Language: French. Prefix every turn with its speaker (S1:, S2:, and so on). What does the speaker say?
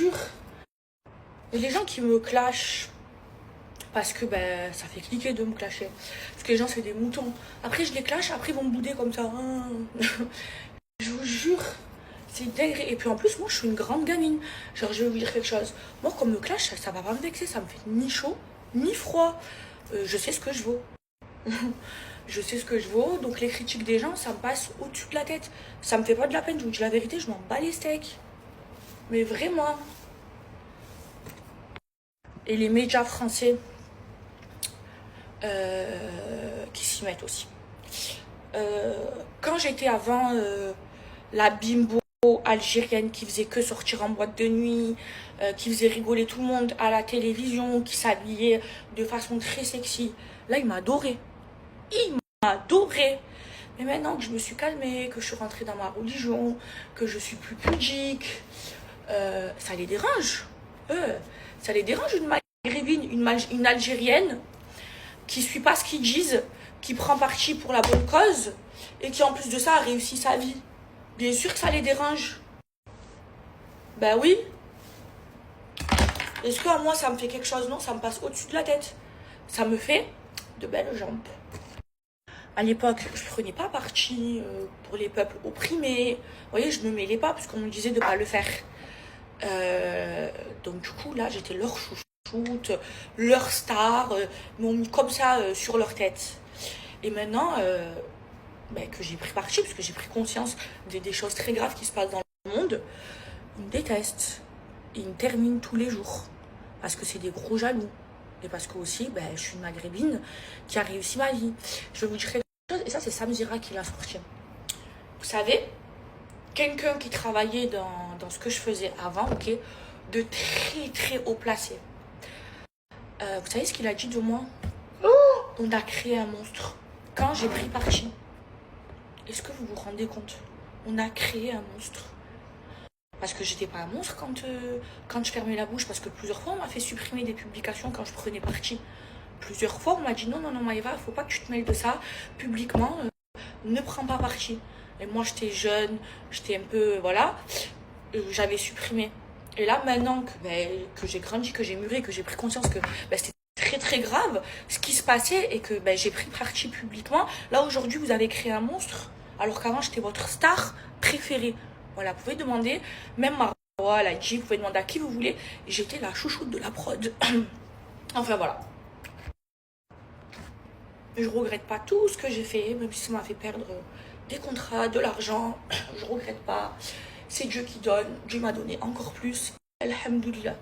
S1: jure. Il y a des gens qui me clashent parce que ben, ça fait cliquer de me clasher. Parce que les gens, c'est des moutons. Après, je les clash, après, ils vont me bouder comme ça. Je vous jure, c'est dingue. Et puis en plus, moi, je suis une grande gamine. Genre, je vais vous dire quelque chose. Moi, comme me clash, ça va pas me vexer. Ça me fait ni chaud, ni froid. Je sais ce que je vaux. Je sais ce que je vaux. Donc, les critiques des gens, ça me passe au-dessus de la tête. Ça me fait pas de la peine. Je vous dis la vérité, je m'en bats les steaks. Mais vraiment. Et les médias français qui s'y mettent aussi. Quand j'étais avant la bimbo algérienne qui faisait que sortir en boîte de nuit, qui faisait rigoler tout le monde à la télévision, qui s'habillait de façon très sexy, là il m'a adoré. Il m'a adoré. Mais maintenant que je me suis calmée, que je suis rentrée dans ma religion, que je suis plus pudique, ça les dérange. Ça les dérange une maghrébine, une algérienne qui suit pas ce qu'ils disent, qui prend parti pour la bonne cause et qui en plus de ça a réussi sa vie. Bien sûr que ça les dérange. Ben oui. Est-ce qu'à moi ça me fait quelque chose? Non, ça me passe au-dessus de la tête. Ça me fait de belles jambes. À l'époque, je prenais pas parti pour les peuples opprimés. Vous voyez, je me mêlais pas parce qu'on me disait de pas le faire. Donc du coup, là, j'étais leur chouchoute, leur star, m'ont mis comme ça sur leur tête. Et maintenant, que j'ai pris parti, parce que j'ai pris conscience des choses très graves qui se passent dans le monde, ils me détestent. Ils me terminent tous les jours. Parce que c'est des gros jaloux. Et parce que aussi, je suis une maghrébine qui a réussi ma vie. Je vais vous dire quelque chose, et ça, c'est Samzira qui l'a sorti. Vous savez, quelqu'un qui travaillait dans ce que je faisais avant, ok, de très très haut placé. Vous savez ce qu'il a dit de moi? On a créé un monstre. Quand j'ai pris parti. Est-ce que vous vous rendez compte? On a créé un monstre. Parce que j'étais pas un monstre quand je fermais la bouche. Parce que plusieurs fois, on m'a fait supprimer des publications quand je prenais parti. Plusieurs fois, on m'a dit non, Maëva, faut pas que tu te mêles de ça. Publiquement, ne prends pas parti. Et moi, j'étais jeune, j'étais un peu, voilà. J'avais supprimé. Et là, maintenant que j'ai grandi, que j'ai mûri, que j'ai pris conscience que c'était très très grave ce qui se passait et que j'ai pris parti publiquement, là, aujourd'hui, vous avez créé un monstre. Alors qu'avant, j'étais votre star préférée. Voilà, vous pouvez demander, même Marwa, la G, vous pouvez demander à qui vous voulez. J'étais la chouchoute de la prod. Enfin, voilà. Je regrette pas tout ce que j'ai fait, même si ça m'a fait perdre des contrats, de l'argent. Je regrette pas. C'est Dieu qui donne. Dieu m'a donné encore plus. Alhamdoulilah.